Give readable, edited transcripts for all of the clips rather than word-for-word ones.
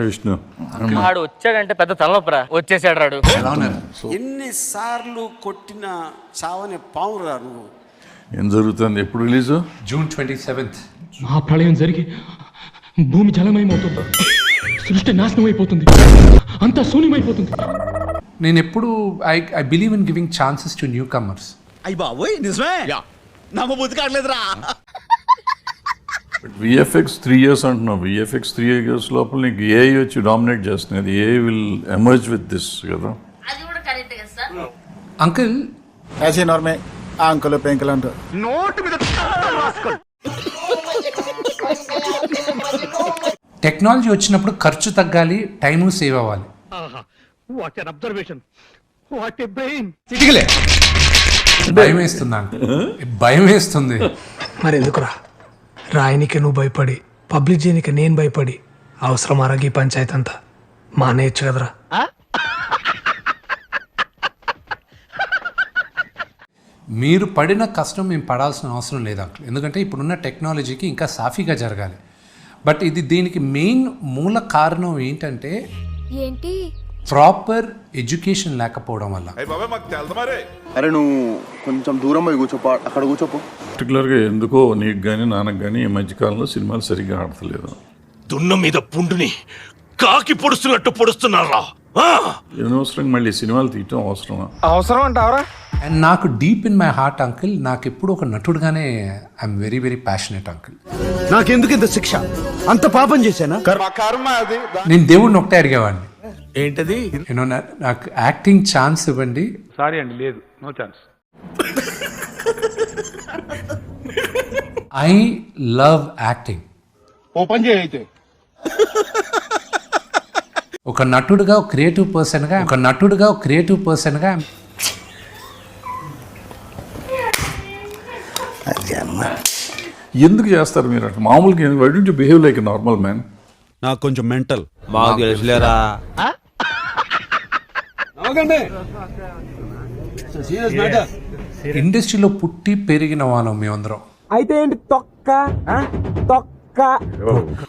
విష్ణు వాడు వచ్చాడంటే పెద్ద తలనొప్పరా. వచ్చేసాడు రాడు. ఎన్నిసార్లు కొట్టిన చావని పావురా నువ్వు. ఏం జరుగుతుంది? ఎప్పుడు రిలీజు? June 27th. మహాప్రళయం జరిగి భూమి జలమయమవుతుంది, సృష్టి నాశనం అయిపోతుంది, అంతా శూన్యమైపోతుంది. నేను ఎప్పుడు I believe in giving chances to new comers. అయ్యి బాబోయ్ నిజమే నాకు బుద్ధి కావట్లేదురా. విఎఫ్ఎక్స్ 3 years అంటున్నావు. విఎఫ్ఎక్స్ 3 years లోపల నీకు ఏఐ వచ్చి డామినేట్ చేస్తుంది. అది AI will emerge with this కదా. అది కూడా కరెక్ట్ కదా సార్. అంకుల్ ऐसे नॉर्मे అంకుల్ పెంకులు అంటారు. టెక్నాలజీ వచ్చినప్పుడు ఖర్చు తగ్గాలి, టైము సేవ్ అవ్వాలి. భయం వేస్తుంది అంకుల్, భయం వేస్తుంది. మరి ఎందుకురా రాయనికి నువ్వు భయపడి పబ్లిక్ చేయనికి నేను భయపడి అవసరం అరగి పంచాయతీ అంతా మానేయచ్చు కదరా. మీరు పడిన కష్టం మేము పడాల్సిన అవసరం లేదు అంకుల్, ఎందుకంటే ఇప్పుడున్న టెక్నాలజీకి ఇంకా సాఫీగా జరగాలి. బట్ ఇది దీనికి మెయిన్ మూల కారణం ఏంటంటే ఏంటి? ప్రాపర్ ఎడ్యుకేషన్ లేకపోవడం వల్ల. అరే నువ్వు కొంచెం దూరం పోయి కూర్చోపో, అక్కడ కూర్చోపో. పర్టికులర్గా ఎందుకో నీకు కానీ నాన్నకు కానీ ఈ మధ్యకాలంలో సినిమాలు సరిగ్గా ఆడతలేదు. దున్న మీద పుండుని కాకి పొడుస్తున్నట్టు పొడుస్తున్నారా? అనవసరంగా మళ్ళీ సినిమాలు తీయటం అవసరమా? అవసరం అంటావరా? అండ్ నాకు deep in my heart uncle, నాకు ఎప్పుడు ఒక నటుడుగానే I'm very very passionate uncle. నాకెందుకు ఇంత శిక్ష? అంత పాపం చేశానా? నేను దేవుడిని ఒకటే అడిగేవాడిని, ఏంటది? యూనో నాకు యాక్టింగ్ ఛాన్స్ ఇవ్వండి. సారీ అండి, లేదు, no chance. I love acting. Open చేయి అయితే. ఒక నటుడుగా, ఒక క్రియేటివ్ పర్సన్గా ఎందుకు చేస్తారు మీరు అట్లా? మామూలుగా why don't you behave like a normal man? నాకు కొంచెం మెంటల్. మాకు తెలుసులేరా. ఇండస్ట్రీలో పుట్టి పెరిగిన వాళ్ళం మేమందరం. అయితే ఏంటి తొక్క తొక్క.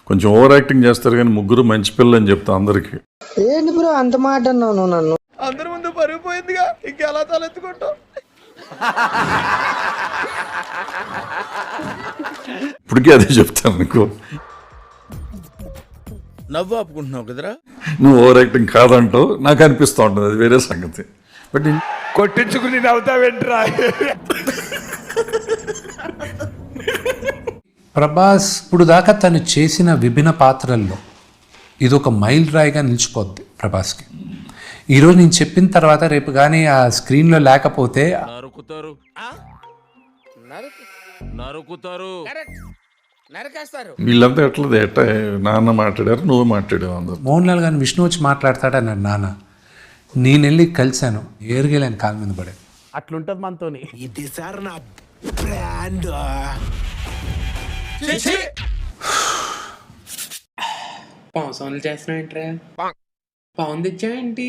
కొంచెం ఓవర్ యాక్టింగ్ చేస్తారు కానీ ముగ్గురు మంచి పిల్లలు అని చెప్తా అందరికి. ఏంటి బ్రో అంత మాట అన్నావు నువ్వు నన్ను? అందరి ముందు పరుగు పోయిందిగా, ఇంకెలా తలెత్తుకుంటావు? ఇప్పటికీ అదే చెప్తాను నీకు. నవ్వు ఆపుకుంటున్నావు కదరా. నువ్వు ఓవర్ యాక్టింగ్ కాదంటావు, నాకు అనిపిస్తూ ఉంటుంది, అది వేరే సంగతి. బట్ కొట్టించుకుని నవ్వుతావేంట్రా? ప్రభాస్ ఇప్పుడు దాకా తను చేసిన విభిన్న పాత్రల్లో ఇది ఒక మైల్ రాయిగా నిలిచిపోద్ది ప్రభాస్కి. ఈరోజు నేను చెప్పిన తర్వాత రేపు కానీ ఆ స్క్రీన్లో లేకపోతే వీళ్ళంతా ఎట్లా నాన్న మాట్లాడారు, నువ్వు మాట్లాడావు అందరు. మోహన్ లాల్ గారిని విష్ణు వచ్చి మాట్లాడతాడన్నాడు నాన్న. నేను వెళ్ళి కలిశాను, ఏరిగలేను కాలు మీద పడే. అట్లుంటది మనతోని. ఇది సార్ నా బ్రాండ్. పావు సోన్లు చేస్తున్నావు ఏంట్రా? పావును తెచ్చావేంటి?